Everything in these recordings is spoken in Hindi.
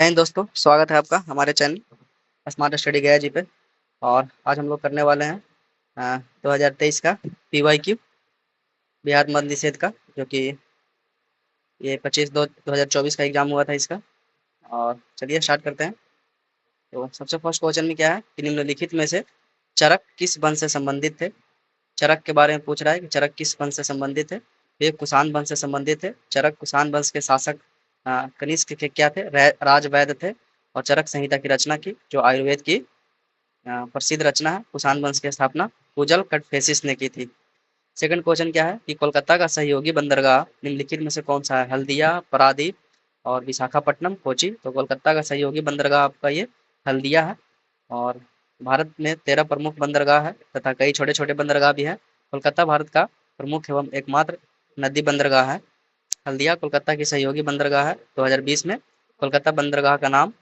दोस्तों, स्वागत है आपका हमारे चैनल स्मार्ट स्टडी गया जी पे। और आज हम लोग करने वाले हैं 2023 का PYQ बिहार मध्य निषेध का, जो कि ये 25/2/2024 का एग्जाम हुआ था इसका। और चलिए स्टार्ट करते हैं। तो सबसे फर्स्ट क्वेश्चन में क्या है कि निम्नलिखित में से चरक किस वंश से संबंधित थे। चरक के बारे में पूछ रहा है कि चरक किस वंश से संबंधित है। तो ये कुषाण वंश से संबंधित है। चरक कुषाण वंश के शासक कनिष्क के क्या थे, राजवैद्य थे। और चरक संहिता की रचना की, जो आयुर्वेद की प्रसिद्ध रचना है। कुषाण वंश की स्थापना पूजल कटफेसिस ने की थी। सेकंड क्वेश्चन क्या है कि कोलकाता का सहयोगी बंदरगाह निम्नलिखित में से कौन सा है। हल्दिया, पारादीप और विशाखापट्टनम, कोची। तो कोलकाता का सहयोगी बंदरगाह आपका ये हल्दिया है। और भारत में 13 प्रमुख बंदरगाह है तथा कई छोटे छोटे बंदरगाह भी हैं। कोलकाता भारत का प्रमुख एवं एकमात्र नदी बंदरगाह है। हल्दिया कोलकाता की सहयोगी बंदरगाह है। 2020 में कोलकाता बंदरगाह का नाम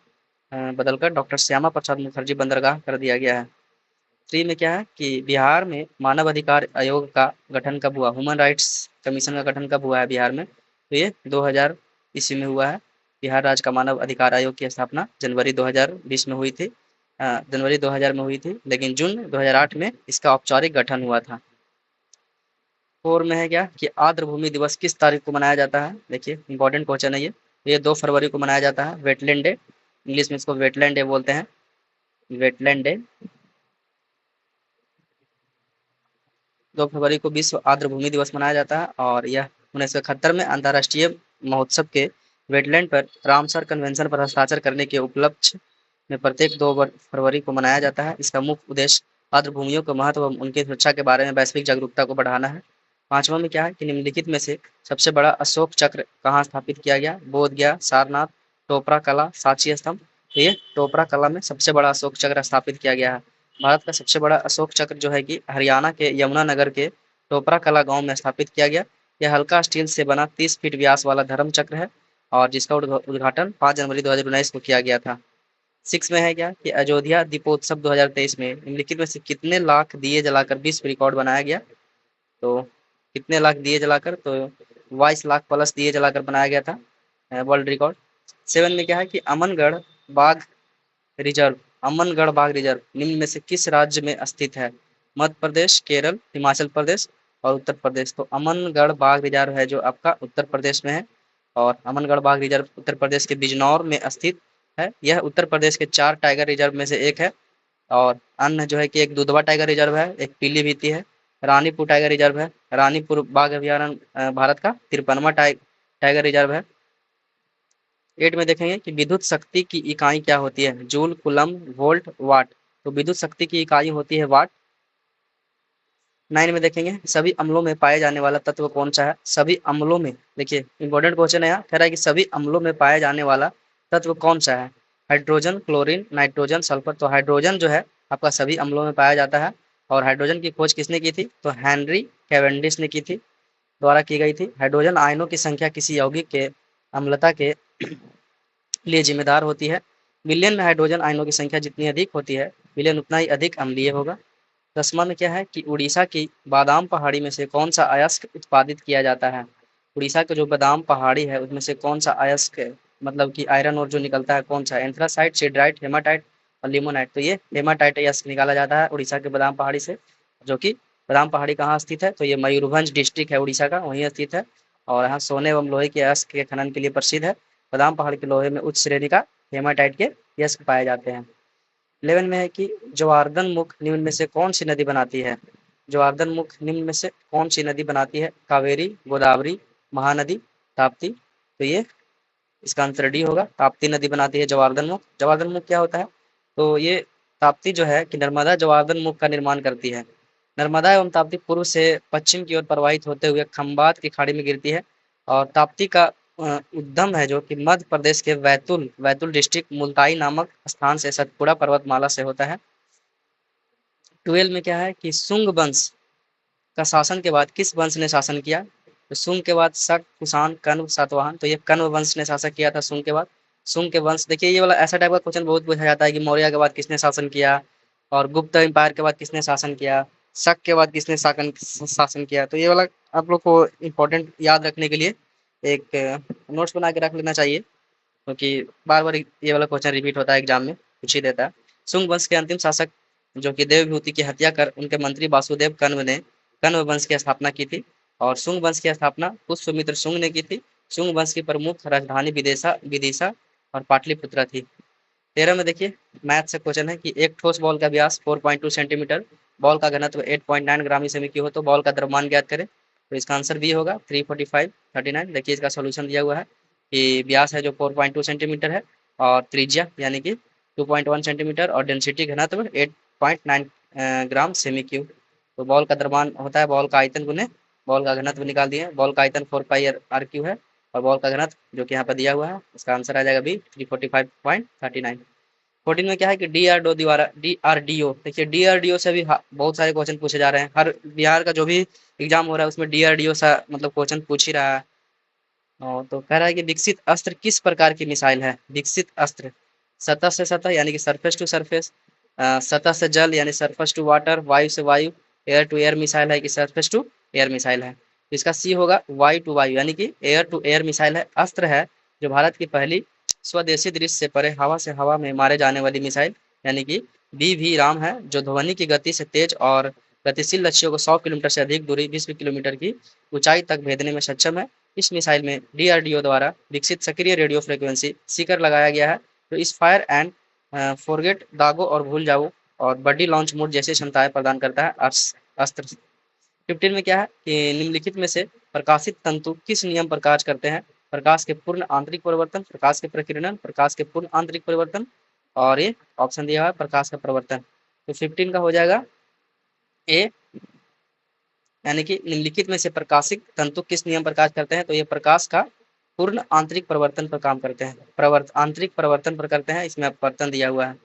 बदलकर डॉक्टर श्यामा प्रसाद मुखर्जी बंदरगाह कर दिया गया है। 3 में क्या है कि बिहार में मानव अधिकार आयोग का गठन कब हुआ। ह्यूमन राइट्स कमीशन का गठन कब हुआ है बिहार में। तो ये 2000 ईस्वी में हुआ है। बिहार राज्य का मानव अधिकार आयोग की स्थापना जनवरी 2020 में हुई थी। जनवरी 2000 में हुई थी, लेकिन जून 2008 में इसका औपचारिक गठन हुआ था। 4 में है क्या कि आर्द्र भूमि दिवस किस तारीख को मनाया जाता है। देखिए इंपॉर्टेंट क्वेश्चन है ये 2 फरवरी को मनाया जाता है। वेटलैंड डे, इंग्लिश में इसको वेटलैंड डे बोलते हैं। वेटलैंड डे 2 फरवरी को विश्व आर्द्र भूमि दिवस मनाया जाता है। और यह 1971 में अंतर्राष्ट्रीय महोत्सव के वेटलैंड पर रामसर कन्वेंशन पर हस्ताक्षर करने के उपलक्ष्य में प्रत्येक 2 फरवरी को मनाया जाता है। इसका मुख्य उद्देश्य आर्द्र भूमियों के महत्व एवं उनकी सुरक्षा के बारे में वैश्विक जागरूकता को बढ़ाना है। 5वां में क्या है कि निम्नलिखित में से सबसे बड़ा अशोक चक्र कहाँ स्थापित किया गया। बोध गया, सारनाथ, टोपरा कला, सांची स्तंभ। तो ये टोपरा कला में सबसे बड़ा अशोक चक्र स्थापित किया गया है। भारत का सबसे बड़ा अशोक चक्र जो है कि हरियाणा के यमुनानगर के टोपरा कला गांव में स्थापित किया गया। यह हल्का स्टील से बना 30 फीट व्यास वाला धर्म चक्र है और जिसका उद्घाटन 5 जनवरी 2019 को किया गया था। 6 में है क्या कि अयोध्या दीपोत्सव 2023 में निम्नलिखित में से कितने लाख दिए जलाकर विश्व रिकॉर्ड बनाया गया। तो कितने लाख दिए जलाकर, तो 22 लाख प्लस दिए जलाकर बनाया गया था वर्ल्ड रिकॉर्ड। 7 में क्या है कि बाघ रिजर्व अमनगढ़ बाघ रिजर्व निम्न में से किस राज्य में स्थित है। मध्य प्रदेश, केरल, हिमाचल प्रदेश और उत्तर प्रदेश। तो अमनगढ़ बाघ रिजर्व है जो आपका उत्तर प्रदेश में है। और अमनगढ़ बाघ रिजर्व उत्तर प्रदेश के बिजनौर में स्थित है। यह उत्तर प्रदेश के 4 टाइगर रिजर्व में से एक है। और अन्य जो है कि एक दुधवा टाइगर रिजर्व है, एक पीलीभीती है, रानीपुर टाइगर रिजर्व है। रानीपुर बाघ अभयारण्य भारत का 53वां टाइगर रिजर्व है। 8 में देखेंगे कि विद्युत शक्ति की इकाई क्या होती है। जूल, कूलम्ब, वोल्ट, वाट। तो विद्युत शक्ति की इकाई होती है वाट। 9 में देखेंगे सभी अम्लों में पाए जाने वाला तत्व कौन सा है। सभी अम्लों में, देखिए इंपॉर्टेंट क्वेश्चन है यहाँ, कह रहा है कि सभी अम्लों में पाया जाने वाला तत्व कौन सा है। Hydrogen, chlorine, nitrogen, sulphur. तो हाइड्रोजन जो है आपका सभी अम्लों में पाया जाता है। और हाइड्रोजन की खोज किसने की थी, तो हेनरी कैवेंडिश ने की थी, द्वारा की गई थी। हाइड्रोजन आयनों की संख्या किसी यौगिक के अम्लता के लिए जिम्मेदार होती है। विलयन में हाइड्रोजन आयनों की संख्या जितनी अधिक होती है, विलयन उतना ही अधिक अम्लीय होगा। 10वां में क्या है कि उड़ीसा की बादाम पहाड़ी में से कौन सा अयस्क उत्पादित किया जाता है। उड़ीसा के जो बादाम पहाड़ी है उसमें से कौन सा अयस्क, मतलब कि आयरन और जो निकलता है कौन सा है। एंथ्रासाइट, सिडराइट, हेमाटाइट और लिमोनाइट। तो ये हेमाटाइट अयस्क निकाला जाता है उड़ीसा के बादाम पहाड़ी से, जो कि बादाम पहाड़ी कहाँ स्थित है, तो ये मयूरभंज डिस्ट्रिक्ट है उड़ीसा का, वहीं स्थित है। और यहाँ सोने एवं लोहे के अयस्क के खनन के लिए प्रसिद्ध है। बादाम पहाड़ के लोहे में उच्च श्रेणी का हेमाटाइट के यस्क पाए जाते हैं। 11 में है कि जवार्दन मुख निम्न में से कौन सी नदी बनाती है। जवार्दन मुख निम्न में से कौन सी नदी बनाती है। कावेरी, गोदावरी, महानदी, ताप्ती। तो ये इसका आंसर डी होगा, ताप्ती नदी बनाती है जवार्दन मुख। जवार्दन मुख क्या होता है, तो ये ताप्ती जो है कि नर्मदा जवार्दन मुख का निर्माण करती है। नर्मदा एवं ताप्ती पूर्व से पश्चिम की ओर प्रवाहित होते हुए खंबात की खाड़ी में गिरती है। और ताप्ती का उद्गम है जो कि मध्य प्रदेश के बैतूल बैतूल डिस्ट्रिक्ट मुल्ताई नामक स्थान से सतपुड़ा पर्वतमाला से होता है। 12 में क्या है कि शुंग वंश का शासन के बाद किस वंश ने शासन किया। तो शुंग के बाद शक, कुषाण, कण्व, सातवाहन। तो ये कण्व वंश ने शासन किया था शुंग के बाद। शुंग के वंश, देखिए ये वाला ऐसा टाइप का क्वेश्चन बहुत पूछा जाता है कि मौर्य के बाद किसने शासन किया, और गुप्त एम्पायर के बाद किसने शासन किया, शक के बाद किसने शासन शासन किया। तो ये वाला आप लोग को इम्पोर्टेंट याद रखने के लिए एक नोट्स बना के रख लेना चाहिए। क्योंकि बार बार ये वाला क्वेश्चन रिपीट होता है एग्जाम में, पूछ ही देता है। शुंग वंश के अंतिम शासक जो कि देवभूति की हत्या कर उनके मंत्री वासुदेव कण्व ने कण्व वंश की स्थापना की थी, और शुंग वंश की स्थापना पुष्यमित्र शुंग ने की थी। शुंग वंश की प्रमुख राजधानी विदिशा विदिशा और पाटलिपुत्र थी। 13 में देखिए मैथ से क्वेश्चन है कि एक ठोस बॉल का व्यास 4.2 सेंटीमीटर, बॉल का घनत्व 8.9 ग्राम सेमी क्यूब हो तो बॉल का द्रव्यमान ज्ञात करें। तो इसका आंसर बी होगा 345/39। देखिए इसका सोल्यूशन दिया हुआ है कि व्यास है जो 4.2 सेंटीमीटर है, और त्रिज्या यानी कि 2.1 सेंटीमीटर, और डेंसिटी घनत्व 8.9 ग्राम सेमी क्यूब। तो बॉल का द्रव्यमान होता है बॉल का आयतन गुने बॉल का घनत्व निकाल दिए। बॉल का आयतन 4 पाई r क्यू है, और बॉल का घनत्व जो कि यहाँ पर दिया हुआ है, इसका आंसर आ जाएगा बी 345.39। 14 में क्या है कि डीआरडीओ, देखिए डीआरडीओ से भी बहुत सारे क्वेश्चन पूछे जा रहे हैं। हर बिहार का जो भी एग्जाम हो रहा है उसमें डीआरडीओ सा मतलब क्वेश्चन पूछ ही रहा है। तो कह रहा है कि विकसित अस्त्र किस प्रकार की मिसाइल है। विकसित अस्त्र सतह से सतह यानी कि सरफेस टू सरफेस, सतह से जल यानी सरफेस टू वाटर, वायु से वायु, एयर टू एयर मिसाइल है कि सरफेस टू एयर मिसाइल है। तो इसका सी होगा वायु टू वायु यानी कि एयर टू एयर मिसाइल है, अस्त्र है जो भारत की पहली स्वदेशी दृश्य से परे हवा से हवा में मारे जाने वाली मिसाइल यानी कि बी राम है, जो ध्वनि की गति से तेज और गतिशील लक्ष्यों को 100 किलोमीटर से अधिक दूरी 20 किलोमीटर की ऊंचाई तक भेजने में सक्षम है। इस मिसाइल में डीआरडीओ द्वारा विकसित सक्रिय रेडियो फ्रिक्वेंसी सीकर लगाया गया है, तो इस फायर एंड फॉरगेट, दागो और भूल जाओ और बडी लॉन्च मोड जैसी क्षमताएं प्रदान करता है अस्त्र। 15 में क्या है कि निम्नलिखित में से प्रकाशित तंतु किस नियम पर कार्य करते हैं। प्रकाश के पूर्ण आंतरिक परिवर्तन, प्रकाश के प्रकीर्णन, प्रकाश के पूर्ण आंतरिक परिवर्तन, और ये ऑप्शन दिया हुआ है प्रकाश का प्रवर्तन। तो 15 का हो जाएगा ए, यानी कि निम्नलिखित में से प्रकाशित तंतु किस नियम पर कार्य करते हैं। तो ये प्रकाश का पूर्ण आंतरिक परिवर्तन पर काम करते हैं, आंतरिक परिवर्तन पर करते हैं। इसमें अपवर्तन दिया हुआ है।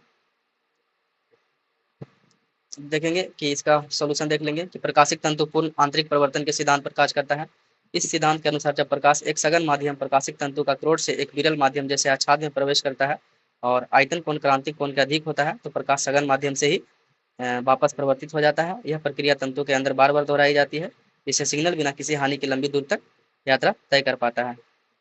देखेंगे कि इसका सॉल्यूशन देख लेंगे कि प्रकाशिक तंतु पूर्ण आंतरिक परिवर्तन के सिद्धांत पर कार्य करता है। इस सिद्धांत के अनुसार जब प्रकाश एक सघन माध्यम प्रकाशिक तंतु का क्रोध से एक विरल माध्यम जैसे आच्छाद में प्रवेश करता है और आयतन कोण क्रांतिक कोण के अधिक होता है तो प्रकाश सघन माध्यम से ही वापस परिवर्तित हो जाता है। यह प्रक्रिया तंतु के अंदर बार बार दोहराई जाती है, जिससे सिग्नल बिना किसी हानि की लंबी दूर तक यात्रा तय कर पाता है।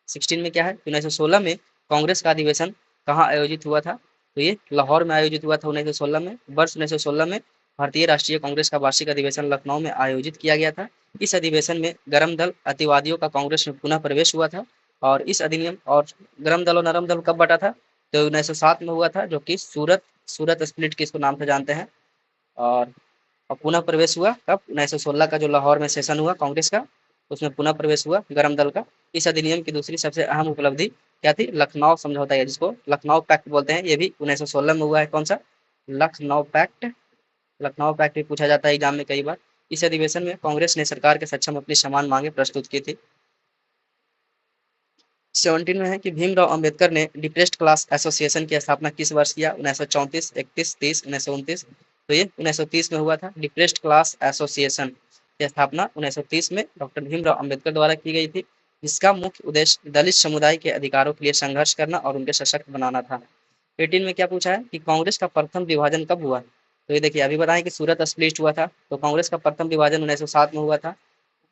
16 में क्या है, 1916 में कांग्रेस का अधिवेशन कहाँ आयोजित हुआ था। तो ये लाहौर में आयोजित हुआ था 1916 में। वर्ष 1916 में भारतीय राष्ट्रीय कांग्रेस का वार्षिक अधिवेशन लखनऊ में आयोजित किया गया था। इस अधिवेशन में गरम दल अतिवादियों का कांग्रेस में पुनः प्रवेश हुआ था, और इस अधिनियम और गरम दल और नरम दल कब बटा था, तो 1907 में हुआ था, जो कि सूरत स्प्लिट के इसको नाम से जानते हैं। और पुनः प्रवेश हुआ कब, 1916 का जो लाहौर में सेशन हुआ कांग्रेस का, उसमें पुनः प्रवेश हुआ गरम दल का। इस अधिनियम की दूसरी सबसे अहम उपलब्धि क्या थी, लखनऊ समझौता है, जिसको लखनऊ पैक्ट बोलते हैं। ये भी 1916 में हुआ है। कौन सा, लखनऊ पैक्ट। लखनऊ पैक्ट भी पूछा जाता है एग्जाम में कई बार। इस अधिवेशन में कांग्रेस ने सरकार के सक्षम अपनी समान मांगे प्रस्तुत की थी। 17 में है कि भीमराव अंबेडकर ने डिप्रेस्ड क्लास एसोसिएशन की स्थापना किस वर्ष किया, 1934, 31, 30, 1929। तो ये 1930 में हुआ था। डिप्रेस्ड क्लास एसोसिएशन की स्थापना 1930 में डॉक्टर भीमराव अंबेडकर द्वारा की गई थी, जिसका मुख्य उद्देश्य दलित समुदाय के अधिकारों के लिए संघर्ष करना और उनके सशक्त बनाना था। 18 में क्या पूछा है कि कांग्रेस का प्रथम विभाजन कब हुआ। तो ये देखिए अभी बताएं कि सूरत स्प्लिट हुआ था, तो कांग्रेस का प्रथम विभाजन 1907 में हुआ था।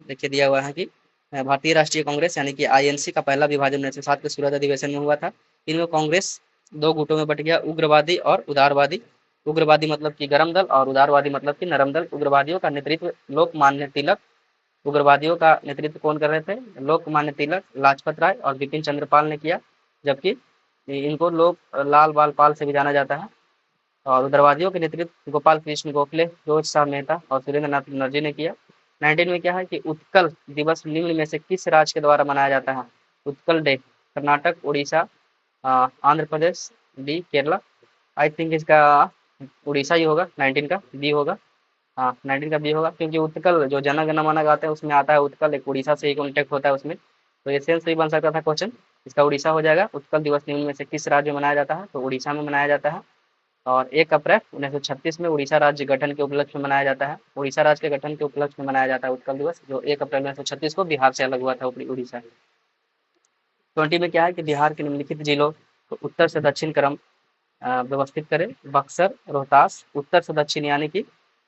देखिए दिया हुआ है कि भारतीय राष्ट्रीय कांग्रेस यानी कि आईएनसी का पहला विभाजन 1907 के सूरत अधिवेशन में हुआ था। इनमें कांग्रेस दो गुटों में बट गया, उग्रवादी और उदारवादी। उग्रवादी मतलब कि गरम दल और उदारवादी मतलब कि नरम दल। उग्रवादियों का नेतृत्व लोकमान्य तिलक, उग्रवादियों का नेतृत्व कौन कर रहे थे, लोकमान्य तिलक, लाजपत राय और बिपिन चंद्रपाल ने किया, जबकि इनको लोग लाल बाल पाल से भी जाना जाता है। और उग्रवादियों के नेतृत्व गोपाल कृष्ण गोखले, फिरोज शाह मेहता और सुरेंद्र नाथ बनर्जी ने किया। 19 में क्या है कि उत्कल दिवस निम्न में से किस राज्य के द्वारा मनाया जाता है। Utkal day, Karnataka, Orissa, Andhra Pradesh, D Kerala. I think इसका उड़ीसा ही होगा, 19 का बी होगा। हाँ 19 का बी होगा, क्योंकि उत्कल जो जन गण मन गाते हैं उसमें आता है उत्कल, एक उड़ीसा से ही कॉन्टेक्ट होता है उसमें। तो ये सेंस ही बन सकता था क्वेश्चन, इसका उड़ीसा हो जाएगा। उत्कल दिवस निम्न में से किस राज्य में मनाया जाता है, तो उड़ीसा में मनाया जाता है। और 1 अप्रैल 1936 में उड़ीसा राज्य गठन के उपलक्ष्य में मनाया जाता है। उड़ीसा राज्य के गठन के उपलक्ष्य में मनाया जाता है उत्कल दिवस, जो 1 अप्रैल 1936 को बिहार से अलग हुआ था उड़ीसा। 20 में क्या है कि बिहार के निम्नलिखित जिलों को उत्तर से दक्षिण क्रम व्यवस्थित करें। बक्सर, रोहतास, उत्तर से दक्षिण यानी कि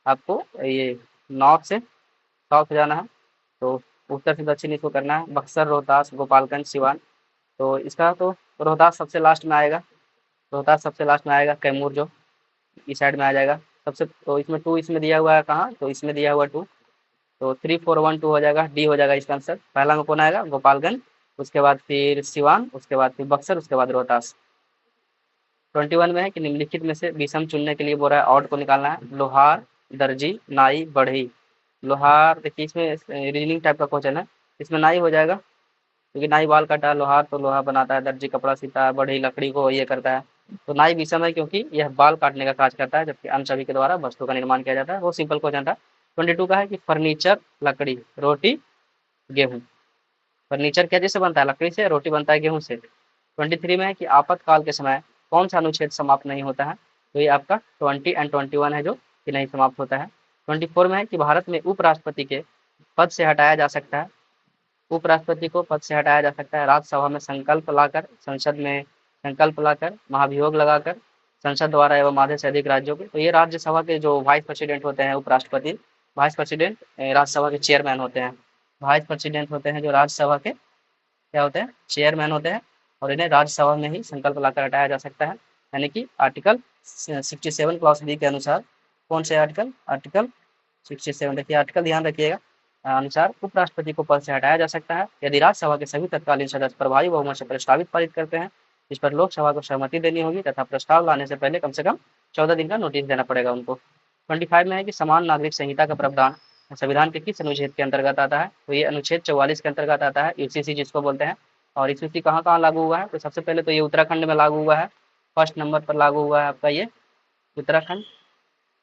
आपको ये नॉर्थ से साउथ जाना है, तो उत्तर से दक्षिण इसको करना है। बक्सर, रोहतास, गोपालगंज, सिवान। तो इसका तो रोहतास सबसे लास्ट में आएगा। रोहतास सबसे लास्ट में आएगा, कैमूर जो इस साइड में आ जाएगा सबसे। तो इसमें टू इसमें दिया हुआ है कहाँ, तो इसमें दिया हुआ टू। तो 3412 हो जाएगा, डी हो जाएगा इसका आंसर। पहला में कौन आएगा, गोपालगंज, उसके बाद फिर सिवान, उसके बाद फिर बक्सर, उसके बाद रोहतास। 21 में है कि निम्नलिखित में से विषम चुनने के लिए बोल रहा है, ऑड को निकालना है। लोहार, दर्जी, नाई, बढ़ई। लोहार देखिए इसमें रीजनिंग टाइप का क्वेश्चन है, इसमें नाई हो जाएगा क्योंकि नाई बाल काटा है। लोहार तो लोहा बनाता है, दर्जी कपड़ा सीता है, बढ़ई लकड़ी को ये करता है। तो नाई विषम है क्योंकि यह बाल काटने का कार्य करता है, जबकि अन्य सभी के द्वारा वस्तु का निर्माण किया जाता है। वो सिंपल क्वेश्चन था। 22 का है कि फर्नीचर लकड़ी, रोटी गेहूं। फर्नीचर क्या चीज से बनता है, लकड़ी से। रोटी बनता है गेहूं से। 23 में है कि आपातकाल के समय कौन सा अनुच्छेद समाप्त नहीं होता है, तो ये आपका 20 एंड 21 है जो कि नहीं समाप्त होता है। 24 में है कि भारत में उपराष्ट्रपति के पद से हटाया जा सकता है। उपराष्ट्रपति को पद से हटाया जा सकता है राज्यसभा में संकल्प लाकर, संसद में संकल्प लाकर, महाभियोग लगाकर, संसद द्वारा एवं आधे से अधिक राज्यों के। तो ये राज्यसभा के जो वाइस प्रेसिडेंट होते हैं उपराष्ट्रपति, वाइस प्रेसिडेंट राज्यसभा के चेयरमैन होते हैं। वाइस प्रेसिडेंट होते हैं जो राज्यसभा के क्या होते हैं, चेयरमैन होते हैं। और इन्हें राज्यसभा में ही संकल्प लाकर हटाया जा सकता है, यानी कि आर्टिकल 67 क्लॉज बी के अनुसार। कौन से आर्टिकल, आर्टिकल 67। देखिए आर्टिकल ध्यान रखिएगा, अनुसार उपराष्ट्रपति को पद से हटाया जा सकता है यदि राज्यसभा के सभी तत्कालीन सदस्य प्रभावी बहुमत से प्रस्तावित पारित करते हैं। इस पर लोकसभा को सहमति देनी होगी तथा प्रस्ताव लाने से पहले कम से कम 14 दिन का नोटिस देना पड़ेगा उनको। 25 में है कि समान नागरिक संहिता का प्रावधान संविधान के किस अनुच्छेद के अंतर्गत आता है, तो ये अनुच्छेद 44 के अंतर्गत आता है, यूसीसी जिसको बोलते हैं। और यूसीसी कहाँ कहाँ लागू हुआ है, तो सबसे पहले तो ये उत्तराखंड में लागू हुआ है, फर्स्ट नंबर पर लागू हुआ है आपका ये उत्तराखंड।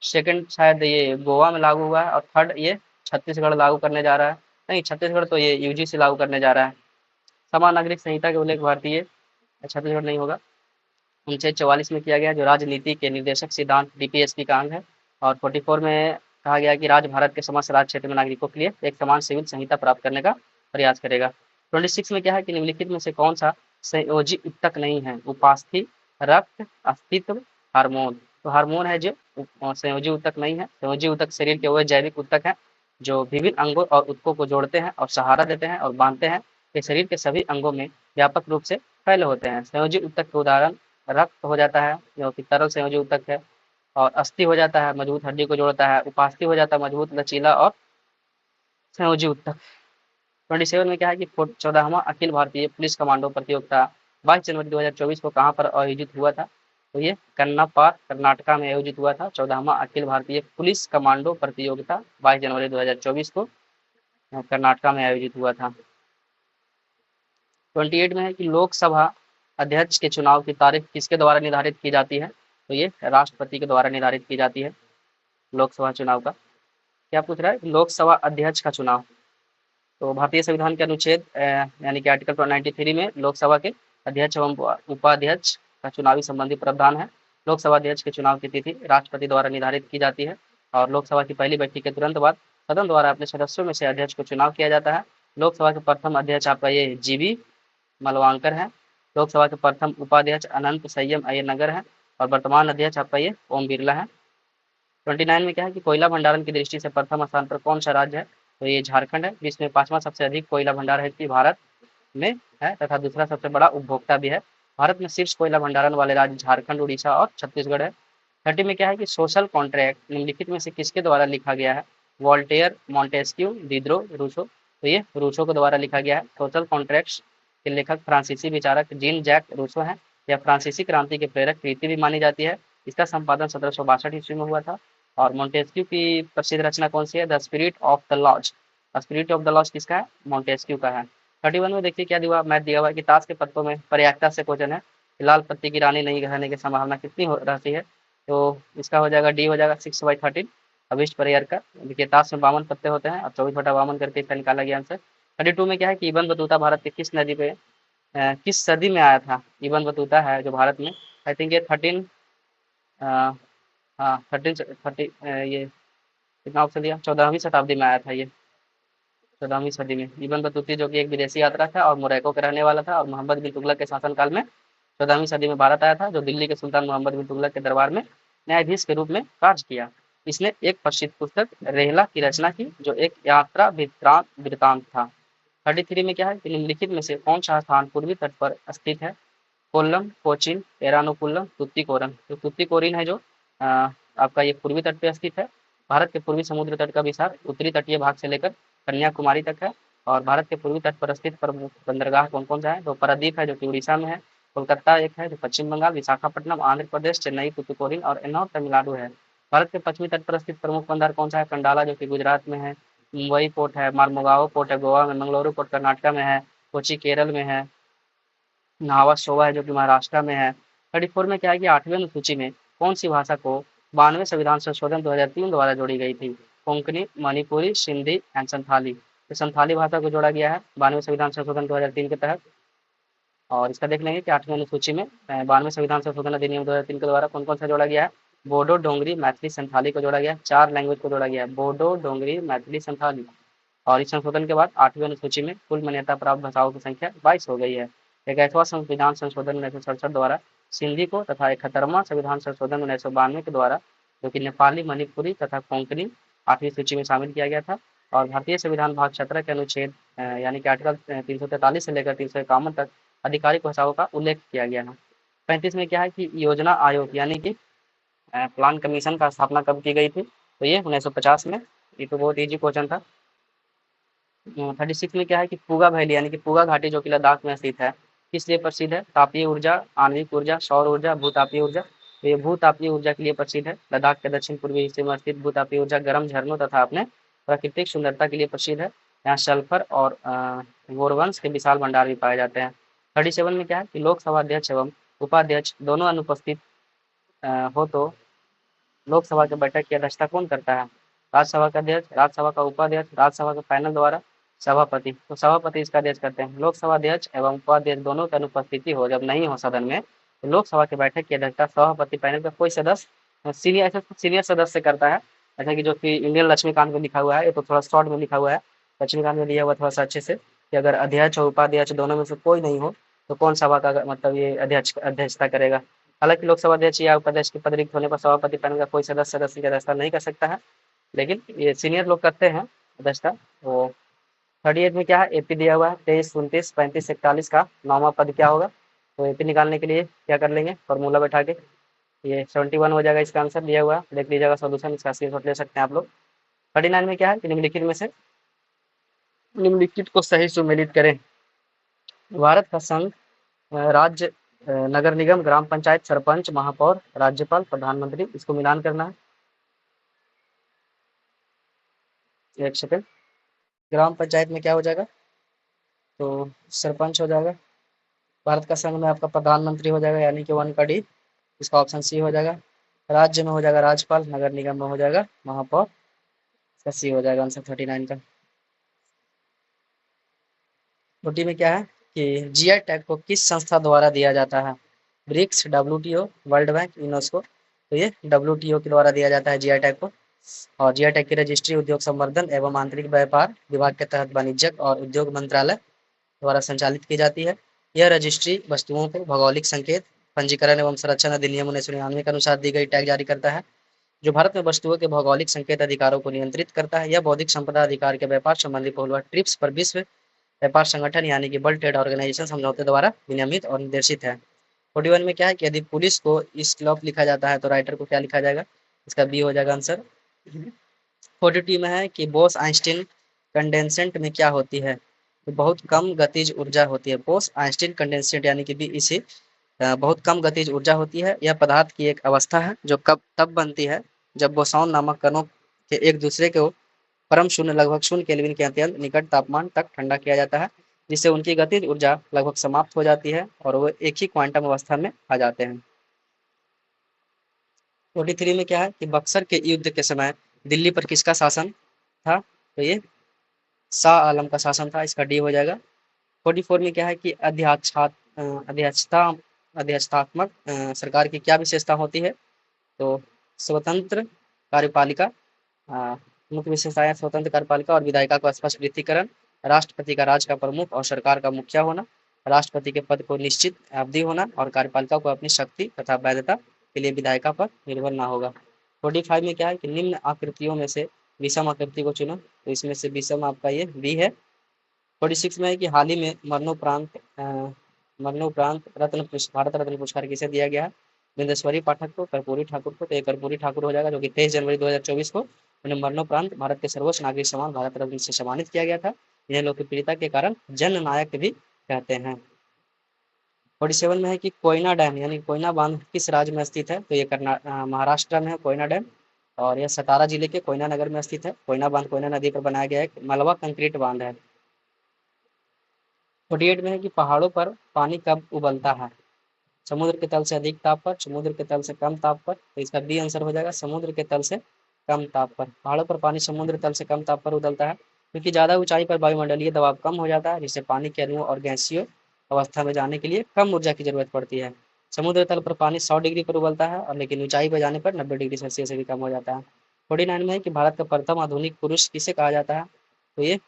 सेकंड शायद ये गोवा में लागू हुआ है, और थर्ड ये छत्तीसगढ़ लागू करने जा रहा है। नहीं, छत्तीसगढ़ तो ये यूजीसी लागू करने जा रहा है। समान नागरिक संहिता के उल्लेख भारतीय, छत्तीसगढ़ नहीं होगा। अनुच्छेद 44 में किया गया जो राजनीति के निर्देशक सिद्धांत डीपीएसपी का अंग है। और 44 में कहा गया कि राज्य भारत के समस्त राज्य क्षेत्र में नागरिकों के लिए एक समान सिविल संहिता प्राप्त करने का प्रयास करेगा। 26 में क्या है कि निम्नलिखित में से कौन सा संयोजी उत्तक नहीं है, उपास्थि, रक्त, अस्तित्व, हार्मोन। तो हार्मोन है जो संयोजी उत्तक नहीं है। संयोजी उत्तक शरीर के वह जैविक उत्तक है जो विभिन्न अंगों और उत्तकों को जोड़ते हैं और सहारा देते हैं और बांधते हैं। ये शरीर के सभी अंगों में व्यापक रूप से फैले होते हैं। संयोजी उत्तक के उदाहरण रक्त हो जाता है जो कि तरल संयोजी उत्तक है, और अस्थि हो जाता है मजबूत हड्डी को जोड़ता है, उपास्थि हो जाता है मजबूत लचीला और संयोजी उत्तक। 27 में क्या है कि 14वां अखिल भारतीय पुलिस कमांडो प्रतियोगिता 22 जनवरी 2024 को कहाँ पर आयोजित हुआ था, तो ये कन्नापार कर्नाटका में आयोजित हुआ था। 14वां अखिल भारतीय पुलिस कमांडो प्रतियोगिता 22 जनवरी 2024 को कर्नाटका में आयोजित हुआ था। 28 में है कि लोकसभा अध्यक्ष के चुनाव की तारीख किसके द्वारा निर्धारित की जाती है, तो ये राष्ट्रपति के द्वारा निर्धारित की जाती है। लोकसभा चुनाव का क्या पूछ रहा है, लोकसभा अध्यक्ष का चुनाव। तो भारतीय संविधान के अनुच्छेद यानी कि आर्टिकल 93 में लोकसभा के अध्यक्ष एवं उपाध्यक्ष का चुनावी संबंधी प्रावधान है। लोकसभा अध्यक्ष के चुनाव की तिथि राष्ट्रपति द्वारा निर्धारित की जाती है, और लोकसभा की पहली बैठक के तुरंत बाद सदन द्वारा अपने सदस्यों में से अध्यक्ष को चुनाव किया जाता है। लोकसभा के प्रथम अध्यक्ष आपका ये जीबी मलवांकर है। लोकसभा के प्रथम उपाध्यक्ष अनंत संयम अय्यर है, और वर्तमान अध्यक्ष आपका ये ओम बिरला है। 29 में क्या है कि कोयला भंडारण की दृष्टि से प्रथम स्थान पर कौन सा राज्य है, तो ये झारखंड है, जिसमें 5वां सबसे अधिक कोयला भंडार है कि भारत में है तथा दूसरा सबसे बड़ा उपभोक्ता भी है। भारत में शीर्ष कोयला भंडारण वाले राज्य झारखंड, उड़ीसा और छत्तीसगढ़ है। 30 में क्या है कि सोशल कॉन्ट्रैक्ट निम्नलिखित में से किसके द्वारा लिखा गया है, वॉल्टेयर, मॉन्टेस्क्यू, डिद्रो, रूसो। तो ये रूसो के द्वारा लिखा गया है। सोशल कॉन्ट्रैक्ट्स के लेखक फ्रांसीसी विचारक जीन जैक रूसो है। यह फ्रांसीसी क्रांति के प्रेरक कृति भी मानी जाती है। इसका संपादन 1762 ईस्वी में हुआ था। और मोंटेस्क्यू की प्रसिद्ध रचना कौन सी है, the spirit of the laws. Spirit of the laws किसका है, मोंटेस्क्यू का है। 31 में देखिए क्या दिया, मैथ दिया हुआ है कि ताश के पत्तों में पर्यायता से क्वेश्चन है, लाल पत्ती की रानी नहीं रहने की संभावना कितनी रहती है, तो इसका हो जाएगा डी हो जाएगा 6/13 अभिष्ट परिहार का। देखिए ताश में 52 पत्ते होते हैं और 24/52 करके इसका निकाला गया आंसर। 32 में क्या है कि इबन बतूता भारत के किस नदी पे किस सदी में आया था। इबन बतूता है जो भारत में, आई थिंक ये 13 हाँ 13 ये कितना ऑप्शन दिया, 14वीं शताब्दी में आया था ये, 14वीं सदी में। इबन बतूती जो कि एक विदेशी यात्रा था और मोरक्को का रहने वाला था, और मोहम्मद बिन तुगलक के शासनकाल में 14वीं सदी में भारत आया था, जो दिल्ली के सुल्तान मोहम्मद बिन तुगलक के दरबार में न्यायाधीश के रूप में कार्य किया। इसने एक प्रसिद्ध पुस्तक रेहला की रचना की जो एक यात्रा वृत्तांत था। 33 में क्या है कि निम्नलिखित में से कौन सा स्थान पूर्वी तट पर स्थित है? कोल्लम, कोचीन, एरानुकुलम, तुत्तिकोरन। तो तुत्तिकोरिन है जो आपका ये पूर्वी तट पे स्थित है। भारत के पूर्वी समुद्र तट का विस्तार उत्तरी तटीय भाग से लेकर कन्याकुमारी तक है। और भारत के पूर्वी तट पर स्थित प्रमुख बंदरगाह कौन कौन सा है? तो पारादीप है जो कि उड़ीसा में है, कोलकाता एक है जो पश्चिम बंगाल, विशाखापट्टनम आंध्र प्रदेश, चेन्नई तुतुकोरिन और एन्नौर तमिलनाडु है। भारत के पश्चिमी तट पर स्थित प्रमुख बंदर कौन सा है? कंडाला जो कि गुजरात में है, मुंबई पोर्ट है, मार्मुगाओ पोर्ट है गोवा में, मंगलुरु पोर्ट कर्नाटक में है, कोची केरल में है, नावा शोवा है जो कि महाराष्ट्र में है। 34 में क्या है कि 8वीं अनुसूची में कौन सी भाषा को 92वें संविधान संशोधन 2003 द्वारा जोड़ी गई थी? कोंकणी, मणिपुरी, सिंधी एंड संथाली। तो संथाली भाषा को जोड़ा गया है 92वें संविधान संशोधन 2003 के तहत। और इसका देख लेंगे कि 8वीं अनुसूची में 92वें संविधान संशोधन अधिनियम 2003 के द्वारा कौन कौन सा जोड़ा गया है? बोडो, डोंगरी, मैथिली, संथाली को जोड़ा गया है। 4 लैंग्वेज को जोड़ा गया है, बोडो, डोंगरी, मैथिली, संथाली। और इस संशोधन के बाद 8वीं अनुसूची में कुल मान्यता प्राप्त भाषाओं की संख्या 22 हो गई है। 21वां संविधान संशोधन 1967 द्वारा सिंधी को तथा 71वां संविधान संशोधन 1992 के द्वारा जो कि नेपाली, मणिपुरी तथा कोंकणी 8वीं सूची में शामिल किया गया था। और भारतीय संविधान भाग 17 के अनुच्छेद यानी कि आर्टिकल 343 से लेकर 351 तक आधिकारिक भाषाओं का उल्लेख किया गया है। 35 में क्या है कि योजना आयोग यानी कि प्लान कमीशन का स्थापना कब की गई थी? तो ये 1950 में। ये तो बहुत ईजी क्वेश्चन था। 36 में क्या है कि पूगा वैली यानी कि पूगा घाटी जो कि लद्दाख में स्थित है, किस लिए प्रसिद्ध है? तापीय ऊर्जा, आणविक ऊर्जा, सौर ऊर्जा, भूतापीय ऊर्जा। तो ये भूतापीय ऊर्जा के लिए प्रसिद्ध है। लद्दाख के दक्षिण पूर्वी हिस्से में स्थित भूतापीय ऊर्जा गर्म झरनों तथा अपने प्राकृतिक सुंदरता के लिए प्रसिद्ध है। यहाँ सल्फर और बोरवंश के विशाल भंडार भी पाए जाते हैं। 37 में क्या है कि लोकसभा अध्यक्ष एवं उपाध्यक्ष दोनों अनुपस्थित हो तो लोकसभा की बैठक की अध्यक्षता कौन करता है? राज्यसभा का अध्यक्ष, राज्यसभा का उपाध्यक्ष, राज्यसभा के पैनल द्वारा सभापति। तो सभापति इसका अध्यक्ष करते हैं। लोकसभा अध्यक्ष एवं उपाध्यक्ष दोनों की अनुपस्थिति हो जब नहीं हो सदन में तो लोकसभा की बैठक की अध्यक्षता सभापति पैनल का कोई सदस्य सीनियर सदस्य करता है। जैसा कि जो कि इंडियन लक्ष्मीकांत में लिखा हुआ है, ये तो थोड़ा शॉर्ट में लिखा हुआ है, लक्ष्मीकांत में दिया हुआ थोड़ा सा अच्छे से कि अगर अध्यक्ष और उपाध्यक्ष दोनों में से कोई नहीं हो तो कौन सभा का मतलब ये अध्यक्षता करेगा। हालांकि लोकसभा अध्यक्ष या उपाध्यक्ष के पद रिक्त होने पर सभापति पैनल का कोई सदस्य की अध्यक्षता नहीं कर सकता है, लेकिन ये सीनियर लोग करते हैं अध्यक्षता। वो 38 में क्या है? एपी दिया हुआ है 23, 29, 35, 41 का 9वां पद क्या होगा? तो एपी निकालने के लिए क्या कर लेंगे? फॉर्मूला बैठा के ये 71 हो जाएगा। इसका आंसर दिया हुआ है, देख लीजिएगा सोल्यूशन, इसका स्क्रीनशॉट ले सकते हैं आप लोग। 39 में क्या है? निम्नलिखित में से निम्नलिखित को सही सुमेलित करें। भारत का संघ राज्य, नगर निगम, ग्राम पंचायत, सरपंच, महापौर, राज्यपाल, प्रधानमंत्री, इसको मिलान करना है। एक सेकंड। ग्राम पंचायत में क्या हो जाएगा? तो सरपंच हो जाएगा। भारत का संघ में आपका प्रधानमंत्री हो जाएगा यानी कि 1 का डी, इसका ऑप्शन सी हो जाएगा। राज्य में हो जाएगा राज्यपाल, नगर निगम में हो जाएगा महापौर, इसका सी हो जाएगा आंसर 39 का। 40 में क्या है कि जीआई टैग को किस संस्था द्वारा दिया जाता है? BRICS, WTO, World Bank, UNESCO. तो ये डब्ल्यूटीओ के द्वारा दिया जाता है जीआई टैग को। और जीआई टैग की रजिस्ट्री उद्योग संवर्धन एवं आंतरिक व्यापार विभाग के तहत वाणिज्य और उद्योग मंत्रालय द्वारा संचालित की जाती है। यह रजिस्ट्री वस्तुओं को भौगोलिक संकेत, पंजीकरण एवं संरक्षण अधिनियम 1999 के अनुसार दी गई टैग जारी करता है, जो भारत में वस्तुओं के भौगोलिक संकेत अधिकारों को नियंत्रित करता है। यह बौद्धिक संपदा अधिकार के व्यापार संबंधी पहलुआ ट्रिप्स पर विश्व व्यापार संगठन यानी कि वर्ल्ड ट्रेड ऑर्गेनाइजेशन समझौते द्वारा विनियमित और निर्देशित है। 41 में क्या है कि यदि पुलिस को इस खिलाफ लिखा जाता है तो राइटर को क्या लिखा जाएगा? इसका बी हो जाएगा आंसर। 42 में है कि बोस आइंस्टीन कंडेंसेंट में क्या होती है? तो बहुत कम गतिज ऊर्जा होती है। बोस आइंस्टीन कंडेंसेंट यानी कि बी इसी बहुत कम गतिज ऊर्जा होती है। यह पदार्थ की एक अवस्था है जो कब तब बनती है जब बोसॉन नामक कणों के एक दूसरे को परम शून्य लगभग 0 केल्विन के अत्यंत निकट तापमान तक ठंडा किया जाता है, जिससे उनकी गतिज ऊर्जा लगभग समाप्त हो जाती है और वो एक ही क्वांटम अवस्था में आ जाते हैं। 43 में क्या है कि बक्सर के युद्ध के समय दिल्ली पर किसका शासन था? तो ये शाह आलम का शासन था, इसका डी हो जाएगा। 44 में क्या है कि अध्यक्षता अध्यक्षतात्मक सरकार की क्या विशेषता होती है? तो स्वतंत्र कार्यपालिका, मुख्य विशेषताएं स्वतंत्र कार्यपालिका और विधायिका को स्पष्ट वित्तीकरण, राष्ट्रपति का राज का प्रमुख और सरकार का मुखिया होना, राष्ट्रपति के पद को निश्चित अवधि होना और कार्यपालिका को अपनी शक्ति तथा वैधता के लिए विधायिका पर निर्भर ना होगा। 45 में क्या है कि निम्न आकृतियों में से विषम आकृति को चुनो। तो इसमें से विषम आपका ये बी है। 46 में है कि हाल ही में मरणोपरांत भारत रत्न पुरस्कार किसे दिया गया है? बिंदेश्वरी पाठक को, कर्पूरी ठाकुर को। तो ये कर्पूरी ठाकुर हो जाएगा, जो कि 23 जनवरी 2024 को उन्हें मरणोपरांत भारत के सर्वोच्च नागरिक सम्मान भारत रत्न से सम्मानित किया गया था। इन्हें लोकप्रियता के कारण जन नायक भी कहते हैं। 47 में है कि कोयना डैम यानी कोयना बांध किस राज्य में स्थित है? तो ये महाराष्ट्र में है कोयना डैम, और यह सतारा जिले के कोयना नगर में स्थित है। कोयना बांध कोयना नदी पर बनाया गया एक मलबा कंक्रीट बांध है। 48 में है कि पहाड़ों पर पानी कब उबलता है? समुद्र के तल से अधिक ताप पर, समुद्र के तल से कम ताप पर। तो इसका बी आंसर हो जाएगा, समुद्र के तल से कम ताप पर। पहाड़ों पर पानी समुद्र तल से कम ताप पर उबलता है क्योंकि ज्यादा ऊंचाई पर वायुमंडलीय दबाव कम हो जाता है, जिससे पानी के अणुओं और गैसीय अवस्था में जाने के लिए कम ऊर्जा की जरूरत पड़ती है। समुद्र तल पर पानी 100 डिग्री पर उबलता है, और लेकिन ऊंचाई पर जाने पर 90 डिग्री सेल्सियस से भी कम हो जाता है। 49 में है कि भारत का प्रथम आधुनिक पुरुष किसे कहा जाता है? तो ये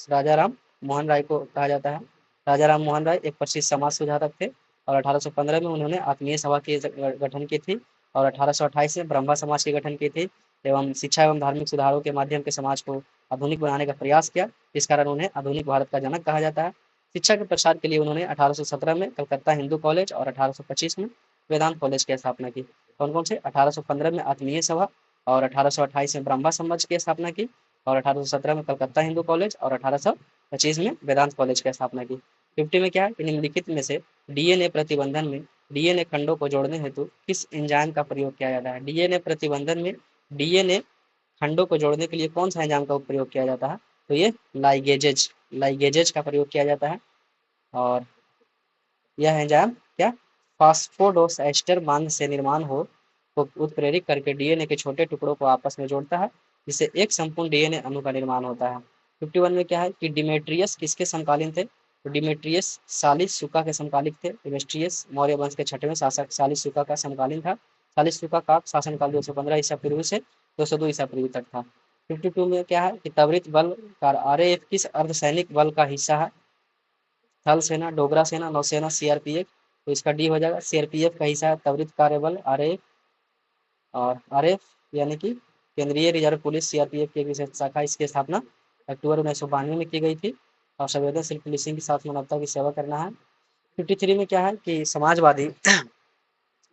राजा राम मोहन राय को कहा जाता है। राजा राम मोहन राय एक प्रसिद्ध समाज सुधारक थे, और 1815 में उन्होंने आत्मीय सभा के गठन की थी, और 1828 में ब्रह्मा समाज के गठन की थी, एवं शिक्षा एवं धार्मिक सुधारों के माध्यम के समाज को आधुनिक बनाने का प्रयास किया। इस कारण उन्हें आधुनिक भारत का जनक कहा जाता है। शिक्षा के प्रसार के लिए उन्होंने 1817 में कलकत्ता हिंदू कॉलेज और 1825 में वेदांत कॉलेज की स्थापना की। कौन कौन से? 1815 में आत्मीय सभा, और 1828 में ब्रह्मा समाज की स्थापना की, और 1817 में कलकत्ता हिंदू कॉलेज, और 1825 में वेदांत कॉलेज की स्थापना की। 50 में क्या है? निम्नलिखित में से डीएनए प्रतिबंधन में डीएनए खंडों को जोड़ने हेतु किस एंजाइम का प्रयोग किया जाता है? डीएनए प्रतिबंधन में डीएनए खंडों को जोड़ने के लिए कौन सा एंजाइम का प्रयोग किया जाता है? तो ये लाइगेजेज का प्रयोग किया जाता है। और यह एंजाइम क्या फास्फोडोएस्टर बांध से निर्माण को उत्प्रेरित करके डीएनए के छोटे टुकड़ों को आपस में जोड़ता है, जिससे एक संपूर्ण डीएनए अणु का निर्माण होता है। 51 में क्या है कि डिमेट्रियस किसके समकालीन थे? तो डिमेट्रियस सालिस सुका के समकालीन थे। डिमेट्रियस मौर्य वंश के 6वें शासक सालिस सुका का समकालीन था। सालिस सुका का शासनकाल 215 ईसा पूर्व से 202 ईसा पूर्व तक था। 52 में क्या है कि त्वरित बल का आरएएफ किस अर्धसैनिक बल का हिस्सा है? थल सेना, डोगरा सेना, नौसेना, सीआरपीएफ। तो इसका डी हो जाएगा, सीआरपीएफ का हिस्सा है त्वरित कार्यबल आरएएफ। और आरएएफ यानी कि केंद्रीय रिजर्व पुलिस, सीआरपीएफ की एक विशेष शाखा, इसकी स्थापना अक्टूबर 1992 में की गई थी, और संवेदनशील पुलिसिंग के साथ मानवता की सेवा करना है। 53 में क्या है कि समाजवादी